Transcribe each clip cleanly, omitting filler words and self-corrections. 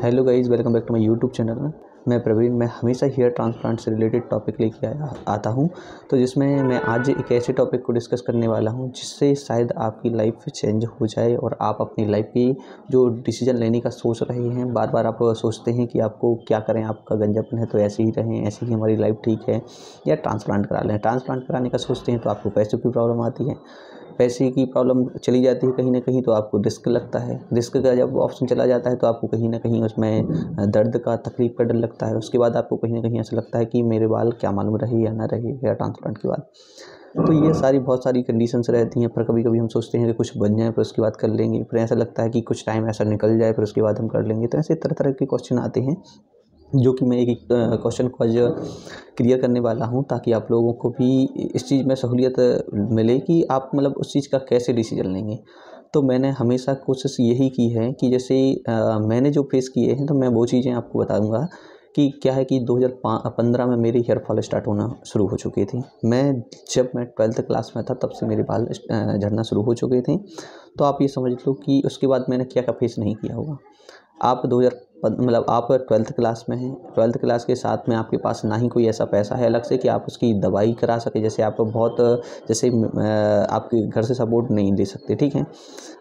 Hello guys, welcome back to my YouTube channel. मैं प्रवीण। मैं हमेशा हेयर ट्रांसप्लांट से रिलेटेड टॉपिक लेके आता हूँ। तो जिसमें मैं आज एक ऐसे टॉपिक को डिस्कस करने वाला हूँ जिससे शायद आपकी लाइफ चेंज हो जाए और आप अपनी लाइफ की जो डिसीजन लेने का सोच रहे हैं, बार बार आप सोचते हैं कि आपको क्या करें, आपका गंजापन है तो ऐसे ही रहें, ऐसे ही हमारी लाइफ ठीक है, या ट्रांसप्लांट करा लें। ट्रांसप्लांट कराने का सोचते हैं तो आपको पैसों की प्रॉब्लम आती है। पैसे की प्रॉब्लम चली जाती है कहीं न कहीं तो आपको रिस्क लगता है। रिस्क का जब ऑप्शन चला जाता है तो आपको कहीं न कहीं उसमें दर्द का, तकलीफ़ का डर लगता है। उसके बाद आपको कहीं न कहीं ऐसा लगता है कि मेरे बाल क्या मालूम रहे या ना रहे हेयर ट्रांसप्लांट के बाद। तो ये बहुत सारी कंडीशंस रहती हैं। पर कभी-कभी हम सोचते हैं कि कुछ बन जाए फिर उसके बाद कर लेंगे। फिर ऐसा लगता है कि कुछ टाइम ऐसा निकल जाए फिर उसके बाद हम कर लेंगे। तो ऐसे तरह-तरह के क्वेश्चन आते हैं, जो कि मैं एक-एक क्वेश्चन को आज क्लियर करने वाला हूँ, ताकि आप लोगों को भी इस चीज़ में सहूलियत मिले कि आप मतलब उस चीज़ का कैसे डिसीजन लेंगे। तो मैंने हमेशा कोशिश यही की है कि जैसे मैंने जो फेस किए हैं तो मैं वो चीज़ें आपको बताऊँगा कि क्या है कि 2015 में मेरी हेयर फॉल स्टार्ट होना शुरू हो चुकी थी। जब मैं 12th क्लास में था तब से मेरे बाल झड़ना शुरू हो चुके थे। तो आप ये समझ लो कि उसके बाद मैंने क्या-क्या फेस नहीं किया होगा। आप 2000 मतलब आप 12th क्लास में हैं। 12th क्लास के साथ में आपके पास ना ही कोई ऐसा पैसा है अलग से कि आप उसकी दवाई करा सकें। जैसे आप आपके घर से सपोर्ट नहीं दे सकते, ठीक है।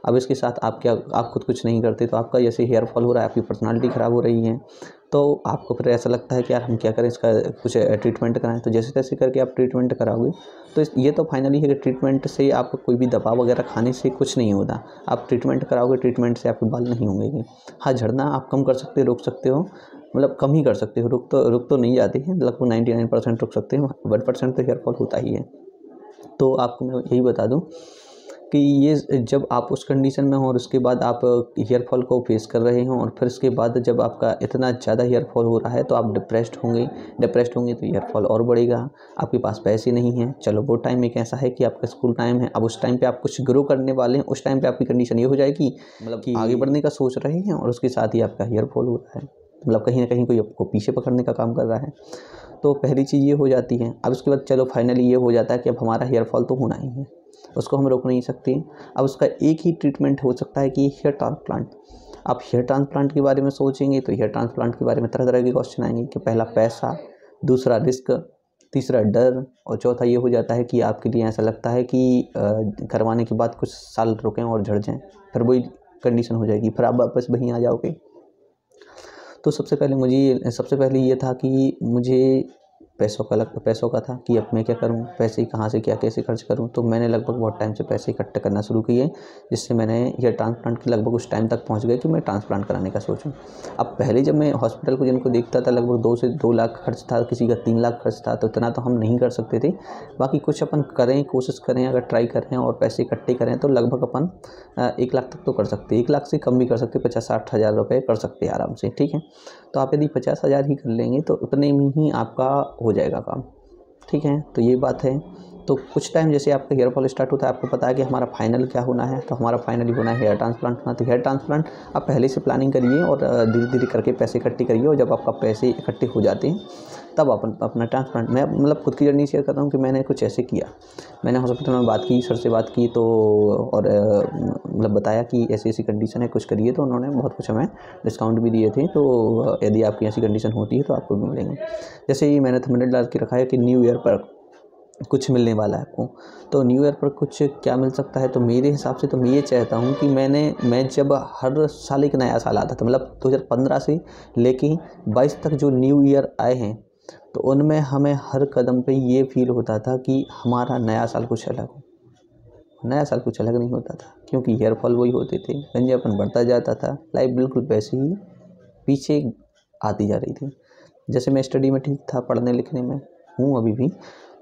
अब इसके साथ आप खुद कुछ नहीं करते तो आपका जैसे हेयर फॉल हो रहा है, आपकी पर्सनैलिटी ख़राब हो रही है, तो आपको फिर ऐसा लगता है कि यार हम क्या करें, इसका कुछ ट्रीटमेंट कराएँ। तो जैसे-तैसे करके आप ट्रीटमेंट कराओगे तो ये तो फाइनली है कि ट्रीटमेंट से आपको कोई भी दवा वगैरह खाने से कुछ नहीं होता। आप ट्रीटमेंट कराओगे, ट्रीटमेंट से आपके बाल नहीं होंगे। हाँ, झड़ना आप कम कर सकते हो, रोक सकते हो, मतलब कम ही कर सकते हो, रुक तो नहीं जाते हैं, लगभग 99% रुक सकते हैं, 1% तो हेयर फॉल होता ही है। तो आपको मैं यही बता दूँ कि ये जब आप उस कंडीशन में हो और उसके बाद आप हेयर फॉल को फेस कर रहे हो, और फिर उसके बाद जब आपका इतना ज़्यादा हेयर फॉल हो रहा है तो आप डिप्रेस्ड होंगे तो हेयर फॉल और बढ़ेगा। आपके पास पैसे नहीं हैं, चलो वो टाइम एक ऐसा है कि आपका स्कूल टाइम है, अब उस टाइम पे आप कुछ ग्रो करने वाले हैं, उस टाइम पे आपकी कंडीशन ये हो जाएगी मतलब कि आगे बढ़ने का सोच रहे हैं और उसके साथ ही आपका हेयर फॉल हो रहा है, मतलब कहीं न कहीं कोई आपको पीछे पकड़ने का काम कर रहा है। तो पहली चीज़ ये हो जाती है। अब उसके बाद चलो फाइनली ये हो जाता है कि अब हमारा हेयर फॉल तो होना ही है, उसको हम रोक नहीं सकते। अब उसका एक ही ट्रीटमेंट हो सकता है कि हेयर ट्रांसप्लांट। आप हेयर ट्रांसप्लांट के बारे में सोचेंगे तो हेयर ट्रांसप्लांट के बारे में तरह-तरह के क्वेश्चन आएँगे कि पहला पैसा, दूसरा रिस्क, तीसरा डर, और चौथा ये हो जाता है कि आपके लिए ऐसा लगता है कि करवाने के बाद कुछ साल रुकें और झड़ जाएँ, फिर वही कंडीशन हो जाएगी, फिर आप वापस वहीं आ जाओगे। तो सबसे पहले ये था कि मुझे पैसों का था कि अब मैं क्या करूँ, पैसे कहाँ से क्या कैसे खर्च करूँ। तो मैंने लगभग बहुत टाइम से पैसे इकट्ठे करना शुरू किए, जिससे मैंने हेयर ट्रांसप्लांट के लगभग उस टाइम तक पहुँच गए कि मैं ट्रांसप्लांट कराने का सोचूँ। अब पहले जब मैं हॉस्पिटल को जिनको देखता था लगभग 2 से 2 लाख खर्च था, किसी का 3 लाख खर्च था, तो इतना तो हम नहीं कर सकते थे। बाकी कुछ अपन करें, कोशिश करें, अगर ट्राई करें और पैसे इकट्ठे करें तो लगभग अपन 1 लाख तक तो कर सकते हैं। 1 लाख से कम भी कर सकते हैं, 50-60 हज़ार रुपये कर सकते हैं आराम से, ठीक है। तो आप यदि 50,000 ही कर लेंगे तो उतने में ही आपका हो जाएगा काम, ठीक है। तो ये बात है। तो कुछ टाइम जैसे आपका हेयर फॉल स्टार्ट होता है, आपको पता है कि हमारा फाइनल क्या होना है, तो हमारा फाइनली होना है हेयर ट्रांसप्लांट होना। तो हेयर ट्रांसप्लांट आप पहले से प्लानिंग करिए और धीरे-धीरे करके पैसे इकट्ठे करिए, और जब आपका पैसे इकट्ठे हो जाते हैं तब अपना ट्रांसप्लांट। मैं मतलब खुद की जर्नी शेयर कर रहा हूँ कि मैंने कुछ ऐसे किया। मैंने हॉस्पिटल में बात की, सर से बात की, तो और मतलब बताया कि ऐसी-ऐसी कंडीशन है, कुछ करिए। तो उन्होंने बहुत कुछ हमें डिस्काउंट भी दिए थे। तो यदि आपकी ऐसी कंडीशन होती है तो आपको भी मिलेंगे। जैसे ही मैंने थंबनेल डाल के रखा है कि न्यू ईयर पर कुछ मिलने वाला है आपको। तो न्यू ईयर पर कुछ क्या मिल सकता है, तो मेरे हिसाब से तो मैं ये चाहता हूँ कि मैं जब हर साल एक नया साल आता था, मतलब 2015 से लेके 22 तक जो न्यू ईयर आए हैं, तो उनमें हमें हर कदम पे ये फ़ील होता था कि हमारा नया साल कुछ अलग हो। नया साल कुछ अलग नहीं होता था, क्योंकि हेयर फॉल वही होते थे, गंजापन बढ़ता जाता था, लाइफ बिल्कुल वैसे ही पीछे आती जा रही थी। जैसे मैं स्टडी में ठीक था, पढ़ने लिखने में हूँ अभी भी,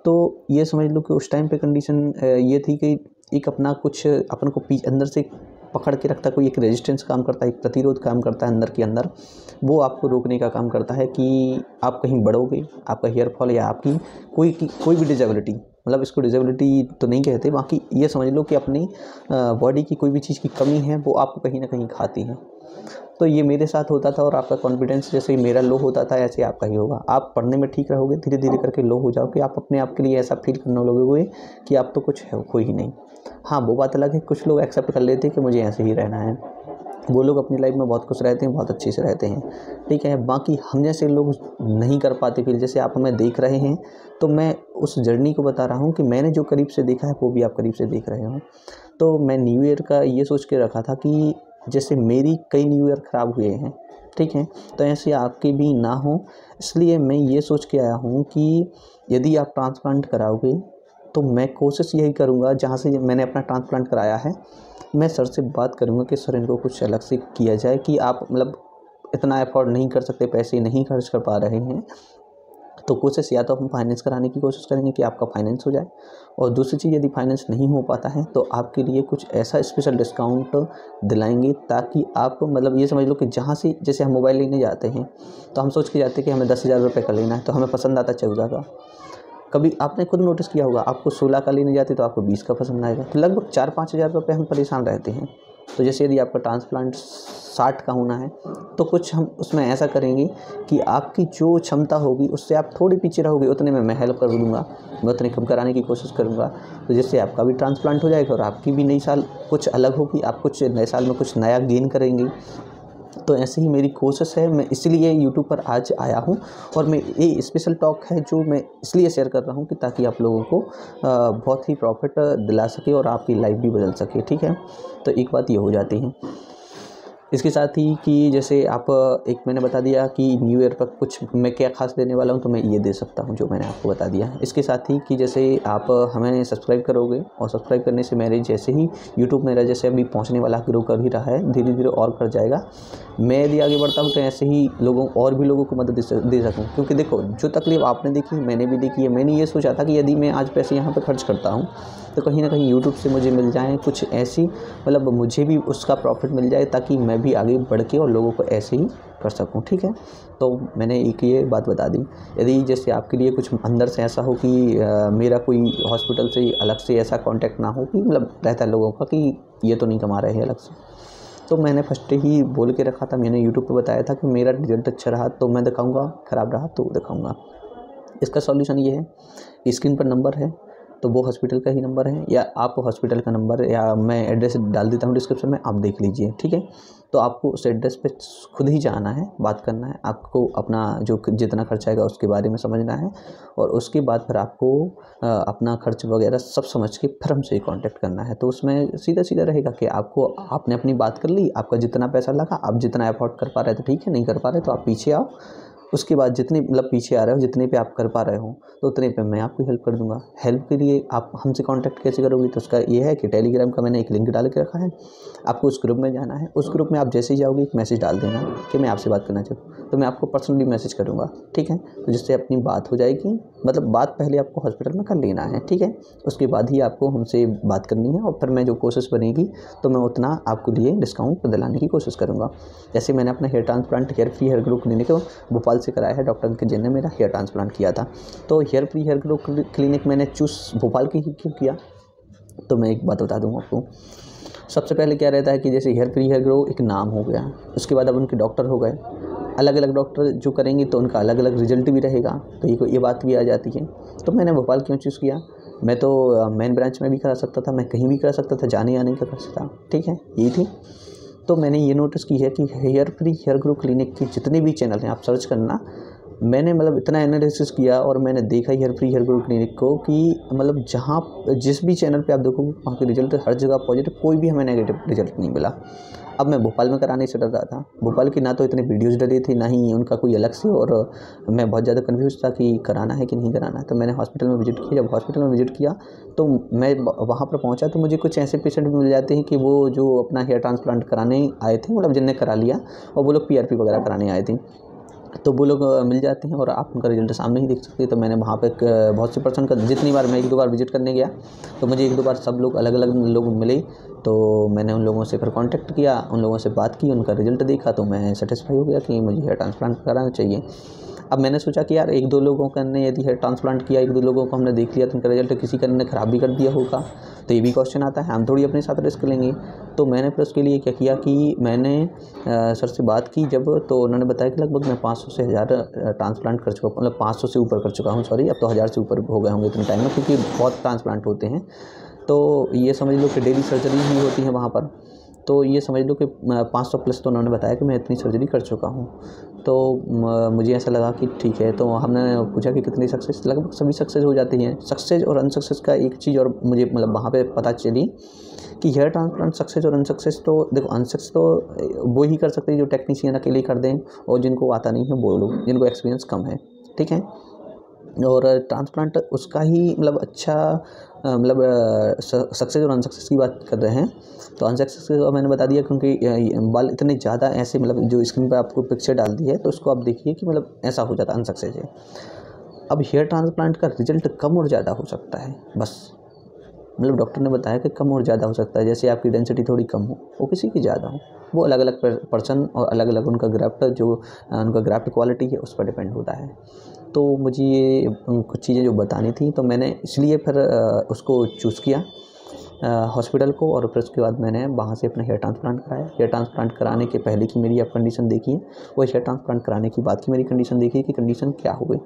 तो ये समझ लो कि उस टाइम पे कंडीशन ये थी कि एक अपना कुछ अपन को अंदर से पकड़ के रखता, कोई एक रेजिस्टेंस काम करता है, एक प्रतिरोध काम करता है अंदर के अंदर। वो आपको रोकने का काम करता है कि आप कहीं बढ़ोगे, आपका हेयर फॉल या आपकी कोई भी डिजेबिलिटी, मतलब इसको डिजेबिलिटी तो नहीं कहते, बाकी ये समझ लो कि अपनी बॉडी की कोई भी चीज़ की कमी है वो आपको कहीं ना कहीं खाती है। तो ये मेरे साथ होता था, और आपका कॉन्फिडेंस जैसे ही मेरा लो होता था ऐसे आपका ही होगा। आप पढ़ने में ठीक रहोगे, धीरे धीरे करके लो हो जाओगे, आप अपने आप के लिए ऐसा फील करने लगोगे कि आप तो कुछ हो ही नहीं। हाँ, वो बात अलग है, कुछ लोग एक्सेप्ट कर लेते हैं कि मुझे ऐसे ही रहना है, वो लोग अपनी लाइफ में बहुत खुश रहते हैं, बहुत अच्छे से रहते हैं, ठीक है। बाकी हम जैसे लोग नहीं कर पाते, फिर जैसे आप हमें देख रहे हैं तो मैं उस जर्नी को बता रहा हूँ कि मैंने जो करीब से देखा है वो भी आप करीब से देख रहे हो। तो मैं न्यू ईयर का ये सोच के रखा था कि जैसे मेरी कई न्यू ईयर ख़राब हुए हैं, ठीक है, तो ऐसे आपके भी ना हो, इसलिए मैं ये सोच के आया हूँ कि यदि आप ट्रांसप्लांट कराओगे तो मैं कोशिश यही करूँगा, जहाँ से मैंने अपना ट्रांसप्लांट कराया है मैं सर से बात करूँगा कि सर इनको कुछ अलग से किया जाए, कि आप मतलब इतना अफोर्ड नहीं कर सकते, पैसे नहीं खर्च कर पा रहे हैं, तो कोशिश या तो हम फाइनेंस कराने की कोशिश करेंगे कि आपका फाइनेंस हो जाए, और दूसरी चीज़ यदि फाइनेंस नहीं हो पाता है तो आपके लिए कुछ ऐसा स्पेशल डिस्काउंट दिलाएंगे ताकि आप मतलब ये समझ लो कि जहाँ से जैसे हम मोबाइल लेने जाते हैं तो हम सोच के जाते हैं कि हमें 10,000 रुपये का लेना है, तो हमें पसंद आता 14 का। कभी आपने खुद नोटिस किया होगा, आपको 16 का लेने जाते तो आपको 20 का पसंद आएगा, तो लगभग 4-5 हज़ार रुपये हम परेशान रहते हैं। तो जैसे यदि आपका ट्रांसप्लांट 60 का होना है तो कुछ हम उसमें ऐसा करेंगे कि आपकी जो क्षमता होगी उससे आप थोड़ी पीछे रहोगे, उतने में मैं हेल्प कर दूँगा, मैं उतने कम कराने की कोशिश करूँगा। तो जिससे आपका भी ट्रांसप्लांट हो जाएगा और आपकी भी नई साल कुछ अलग होगी, आप कुछ नए साल में कुछ नया गेन करेंगे। तो ऐसे ही मेरी कोशिश है, मैं इसलिए यूट्यूब पर आज आया हूँ और मैं ये स्पेशल टॉक है जो मैं इसलिए शेयर कर रहा हूँ कि ताकि आप लोगों को बहुत ही प्रॉफिट दिला सके और आपकी लाइफ भी बदल सके, ठीक है। तो एक बात ये हो जाती है। इसके साथ ही कि जैसे आप एक मैंने बता दिया कि न्यू ईयर पर कुछ मैं क्या ख़ास देने वाला हूँ, तो मैं ये दे सकता हूँ जो मैंने आपको बता दिया है। इसके साथ ही कि जैसे आप हमें सब्सक्राइब करोगे और सब्सक्राइब करने से मेरे जैसे ही यूट्यूब मेरा जैसे अभी पहुँचने वाला ग्रो कर ही रहा है, धीरे धीरे और कर जाएगा। मैं यदि आगे बढ़ता हूँ तो ऐसे ही लोगों और भी लोगों को मदद दे सकूँ, क्योंकि देखो जो तकलीफ़ आपने देखी मैंने भी देखी है। मैंने ये सोचा था कि यदि मैं आज पैसे यहाँ पर खर्च करता हूँ तो कहीं ना कहीं यूट्यूब से मुझे मिल जाए कुछ ऐसी मतलब मुझे भी उसका प्रॉफिट मिल जाए ताकि मैं भी आगे बढ़ के और लोगों को ऐसे ही कर सकूं, ठीक है। तो मैंने एक ये बात बता दी। यदि जैसे आपके लिए कुछ अंदर से ऐसा हो कि मेरा कोई हॉस्पिटल से अलग से ऐसा कांटेक्ट ना हो कि मतलब रहता है लोगों का कि ये तो नहीं कमा रहे हैं अलग से, तो मैंने फर्स्ट ही बोल के रखा था, मैंने यूट्यूब पर बताया था कि मेरा रिजल्ट अच्छा रहा तो मैं दिखाऊँगा, ख़राब रहा तो दिखाऊँगा। इसका सॉल्यूशन ये है, स्क्रीन पर नंबर है तो वो हॉस्पिटल का ही नंबर है, या आप हॉस्पिटल का नंबर या मैं एड्रेस डाल देता हूँ डिस्क्रिप्शन में, आप देख लीजिए, ठीक है। तो आपको उस एड्रेस पे खुद ही जाना है, बात करना है, आपको अपना जो जितना खर्चा आएगा उसके बारे में समझना है, और उसके बाद फिर आपको अपना खर्च वगैरह सब समझ के फिर हमसे कांटेक्ट करना है। तो उसमें सीधा सीधा रहेगा कि आपको आपने अपनी बात कर ली, आपका जितना पैसा लगा, आप जितना अफोर्ड कर पा रहे थे ठीक है, नहीं कर पा रहे तो आप पीछे आओ, उसके बाद जितने मतलब पीछे आ रहे हो जितने पे आप कर पा रहे हो तो उतने पे मैं आपकी हेल्प कर दूंगा। हेल्प के लिए आप हमसे कांटेक्ट कैसे करोगे, तो उसका ये है कि टेलीग्राम का मैंने एक लिंक डाल के रखा है, आपको उस ग्रुप में जाना है। उस ग्रुप में आप जैसे ही जाओगे एक मैसेज डाल देना कि मैं आपसे बात करना चाहता हूँ, तो मैं आपको पर्सनली मैसेज करूँगा, ठीक है। तो जिससे अपनी बात हो जाएगी, मतलब बात पहले आपको हॉस्पिटल में कर लेना है, ठीक है, उसके बाद ही आपको हमसे बात करनी है, और फिर मैं जो कोशिश बनेगी तो मैं उतना आपके लिए डिस्काउंट दिलाने की कोशिश करूँगा। जैसे मैंने अपना hair transplant hair free hair grow clinic Bhopal से कराया है, डॉक्टर अंकित जैन ने मेरा हेयर ट्रांसप्लांट किया था। तो hair free hair grow clinic मैंने चूज़ भोपाल की ही क्यों किया, तो मैं एक बात बता दूँ आपको। सबसे पहले क्या रहता है कि जैसे हेयर फ्री हेयर ग्रो एक नाम हो गया, उसके बाद अब उनके डॉक्टर हो गए, अलग अलग डॉक्टर जो करेंगे तो उनका अलग अलग रिजल्ट भी रहेगा, तो ये बात भी आ जाती है। तो मैंने भोपाल क्यों चूज़ किया, मैं तो मेन ब्रांच में भी करा सकता था, मैं कहीं भी करा सकता था, जाने आने का कर सकता, ठीक है, यही थी। तो मैंने ये नोटिस की है कि hair free hair grow clinic के जितने भी चैनल हैं आप सर्च करना, मैंने मतलब इतना एनालिसिस किया और मैंने देखा hair free hair grow clinic को कि मतलब जहाँ जिस भी चैनल पे आप देखोगे वहाँ के रिजल्ट हर जगह पॉजिटिव, कोई भी हमें नेगेटिव रिजल्ट नहीं मिला। अब मैं भोपाल में कराने से डर रहा था, भोपाल की ना तो इतने वीडियोज़ डली थी ना ही उनका कोई अलग से, और मैं बहुत ज़्यादा कन्फ्यूज़ था कि कराना है कि नहीं कराना है। तो मैंने हॉस्पिटल में विजिट किया, जब हॉस्पिटल में विजिट किया तो मैं वहाँ पर पहुँचा तो मुझे कुछ ऐसे पेशेंट भी मिल जाते हैं कि वो जो अपना हेयर ट्रांसप्लांट कराने आए थे, मतलब जिनने करा लिया और वो लोग PRP वगैरह कराने आए थे, तो वो लोग मिल जाते हैं और आप उनका रिजल्ट सामने ही देख सकते हैं। तो मैंने वहाँ पे बहुत से पर्सन का जितनी बार मैं 1-2 बार विजिट करने गया तो मुझे 1-2 बार सब लोग अलग अलग लोग मिले, तो मैंने उन लोगों से फिर कांटेक्ट किया, उन लोगों से बात की, उनका रिजल्ट देखा तो मैं सेटिस्फाई हो गया कि मुझे हेयर ट्रांसप्लांट कराना चाहिए। अब मैंने सोचा कि यार 1-2 लोगों का ने यदि हेयर ट्रांसप्लांट किया, 1-2 लोगों को हमने देख लिया तो उनका रिजल्ट किसी का ने ख़राब भी कर दिया होगा, तो ये भी क्वेश्चन आता है, हम थोड़ी अपने साथ रिस्क लेंगे। तो मैंने फिर उसके लिए क्या किया कि मैंने सर से बात की जब, तो उन्होंने बताया कि लगभग मैं 500 से 1000 ट्रांसप्लांट कर चुका, मतलब 500 से ऊपर कर चुका हूँ, सॉरी अब तो 1000 से ऊपर हो गए होंगे इतने टाइम में, क्योंकि बहुत ट्रांसप्लांट होते हैं। तो ये समझ लो कि डेली सर्जरी ही होती है वहाँ पर। तो ये समझ लो कि 500 प्लस तो उन्होंने बताया कि मैं इतनी सर्जरी कर चुका हूँ। तो मुझे ऐसा लगा कि ठीक है, तो हमने पूछा कि कितनी सक्सेस, लगभग सभी सक्सेस हो जाती हैं। सक्सेस और अनसक्सेस का एक चीज़ और मुझे मतलब वहाँ पे पता चली कि हेयर ट्रांसप्लांट सक्सेस और अनसक्सेस, तो देखो अनसक्सेस तो वो ही कर सकते हैं जो टेक्नीशियन अकेले कर दें और जिनको आता नहीं है वो लोग, जिनको एक्सपीरियंस कम है, ठीक है। और ट्रांसप्लांट उसका ही मतलब अच्छा मतलब सक्सेस और अनसक्सेस की बात कर रहे हैं। तो अनसक्सेस का मैंने बता दिया क्योंकि बाल इतने ज़्यादा ऐसे मतलब जो स्क्रीन पर आपको पिक्चर डाल दी है तो उसको आप देखिए कि मतलब ऐसा हो जाता है, अनसक्सेस है। अब हेयर ट्रांसप्लांट का रिजल्ट कम और ज़्यादा हो सकता है, बस मतलब डॉक्टर ने बताया कि कम और ज़्यादा हो सकता है। जैसे आपकी डेंसिटी थोड़ी कम हो, वो किसी की ज़्यादा हो, वो अलग अलग पर्सन और अलग अलग उनका ग्राफ्ट जो उनका ग्राफ्ट क्वालिटी है उस पर डिपेंड होता है। तो मुझे ये कुछ चीज़ें जो बतानी थी तो मैंने इसलिए फिर उसको चूज़ किया हॉस्पिटल को, और फिर उसके बाद मैंने वहाँ से अपना हेयर ट्रांसप्लांट कराया। हेयर ट्रांसप्लांट कराने के पहले की मेरी आप कंडीशन देखिए, वो हेयर ट्रांसप्लांट कराने की बाद की मेरी कंडीशन देखिए कि कंडीशन क्या हो गई।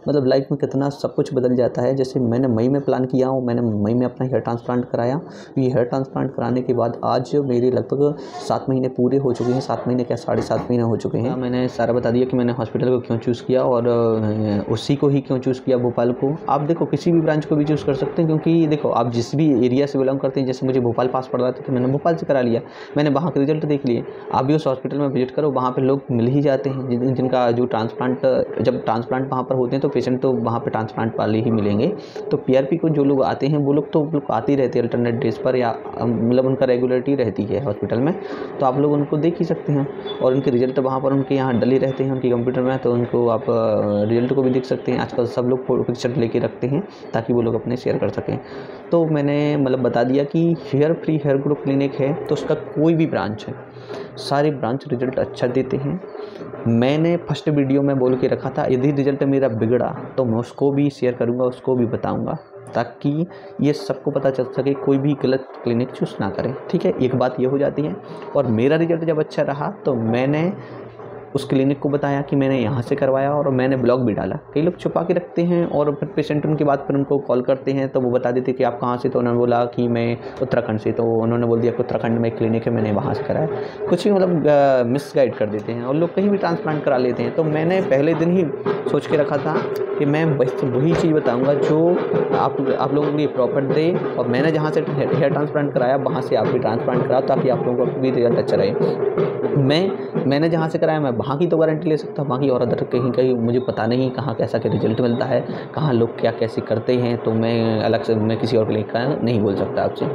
मतलब लाइफ में कितना सब कुछ बदल जाता है। जैसे मैंने मई में प्लान किया हूँ, मैंने मई में अपना हेयर ट्रांसप्लांट कराया। ये हेयर ट्रांसप्लांट कराने के बाद आज मेरे लगभग 7 महीने पूरे हो चुके हैं, 7 महीने क्या 7.5 महीने हो चुके हैं। मैंने सारा बता दिया कि मैंने हॉस्पिटल को क्यों चूज़ किया और उसी को ही क्यों चूज़ किया, भोपाल को। आप देखो किसी भी ब्रांच को भी चूज़ कर सकते हैं, क्योंकि देखो आप जिस भी एरिया से बिलोंग करते हैं, जैसे मुझे भोपाल पास पड़ रहा था तो मैंने भोपाल से करा लिया, मैंने वहाँ के रिजल्ट देख लिए। आप भी उस हॉस्पिटल में विजिट करो, वहाँ पे लोग मिल ही जाते हैं जिनका जो ट्रांसप्लांट, जब ट्रांसप्लांट वहाँ पर होते हैं तो पेशेंट तो वहाँ पे ट्रांसप्लांट वाले ही मिलेंगे। तो पीआरपी को जो लोग आते हैं वो लोग आते ही रहते हैं अल्टरनेट डेज पर, या मतलब उनका रेगुलरिटी रहती है हॉस्पिटल में, तो आप लोग उनको देख ही सकते हैं। और उनके रिजल्ट वहाँ पर उनके यहाँ डले रहते हैं उनके कंप्यूटर में, तो उनको आप रिजल्ट को भी देख सकते हैं। आजकल सब लोग पिक्चर लेके रखते हैं ताकि वो लोग अपने शेयर कर सकें। तो मैंने मतलब बता दिया कि hair free hair grow clinic है तो उसका कोई भी ब्रांच है, सारे ब्रांच रिजल्ट अच्छा देते हैं। मैंने फर्स्ट वीडियो में बोल के रखा था यदि रिजल्ट मेरा बिगड़ा तो मैं उसको भी शेयर करूंगा, उसको भी बताऊंगा, ताकि ये सबको पता चल सके, कोई भी गलत क्लिनिक चूज़ ना करे, ठीक है। एक बात ये हो जाती है। और मेरा रिजल्ट जब अच्छा रहा तो मैंने उस क्लिनिक को बताया कि मैंने यहाँ से करवाया, और मैंने ब्लॉग भी डाला। कई लोग छुपा के रखते हैं और फिर पेशेंट उनके बाद फिर उनको कॉल करते हैं तो वो बता देते कि आप कहाँ से, तो उन्होंने बोला कि मैं उत्तराखंड से, तो उन्होंने बोल दिया कि उत्तराखंड में एक क्लिनिक है, मैंने वहाँ से कराया। कुछ ही मतलब मिसगाइड कर देते हैं और लोग कहीं भी ट्रांसप्लांट करा लेते हैं। तो मैंने पहले दिन ही सोच के रखा था कि मैं बस वही चीज़ बताऊँगा जो आप लोगों के लिए प्रॉपर दे, और मैंने जहाँ से हेयर ट्रांसप्लांट कराया वहाँ से आप भी ट्रांसप्लांट कराओ ताकि आप लोगों का भी रिजल्ट अच्छा रहे। मैंने जहाँ से कराया मैं वहाँ की तो गारंटी ले सकता हूँ, बाकी और अदर कहीं मुझे पता नहीं कहाँ कैसा क्या रिजल्ट मिलता है, कहाँ लोग क्या कैसे करते हैं, तो मैं अलग से मैं किसी और क्लिनिक का नहीं बोल सकता आपसे,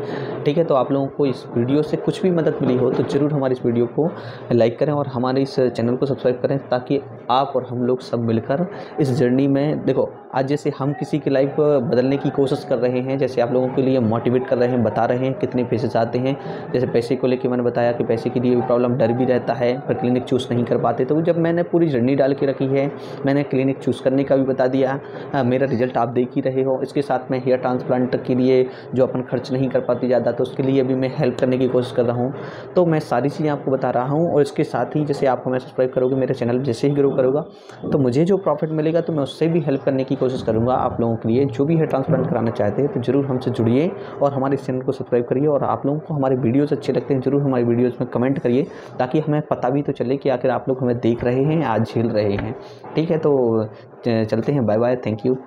ठीक है। तो आप लोगों को इस वीडियो से कुछ भी मदद मिली हो तो ज़रूर हमारी इस वीडियो को लाइक करें और हमारे इस चैनल को सब्सक्राइब करें, ताकि आप और हम लोग सब मिलकर इस जर्नी में, देखो आज जैसे हम किसी की लाइफ बदलने की कोशिश कर रहे हैं, जैसे आप लोगों के लिए मोटिवेट कर रहे हैं, बता रहे हैं कितने पैसे आते हैं। जैसे पैसे को लेकर मैंने बताया कि पैसे के लिए भी प्रॉब्लम, डर भी रहता है, पर क्लिनिक चूज़ नहीं कर पाते। तो जब मैंने पूरी जर्नी डाल के रखी है, मैंने क्लिनिक चूज़ करने का भी बता दिया, मेरा रिजल्ट आप देख ही रहे हो। इसके साथ में हेयर ट्रांसप्लांट के लिए जो अपन खर्च नहीं कर पाते ज़्यादा, तो उसके लिए भी मैं हेल्प करने की कोशिश कर रहा हूँ। तो मैं सारी चीज़ें आपको बता रहा हूँ, और इसके साथ ही जैसे आप हमें सब्सक्राइब करोगे, मेरे चैनल जैसे ही ग्रो करूँगा तो मुझे जो प्रॉफिट मिलेगा तो मैं उससे भी हेल्प करने की कोशिश करूँगा आप लोगों के लिए। जो भी हेयर ट्रांसप्लांट कराना चाहते हैं तो ज़रूर हमसे जुड़िए और हमारे इस चैनल को सब्सक्राइब करिए। और आप लोगों को हमारे वीडियोज़ अच्छे लगते हैं ज़रूर हमारी वीडियोज़ में कमेंट करिए, ताकि हमें पता भी तो चले कि आखिर आप लोग हमें देख रहे हैं, आज झेल रहे हैं, ठीक है। तो चलते हैं, बाय बाय, थैंक यू।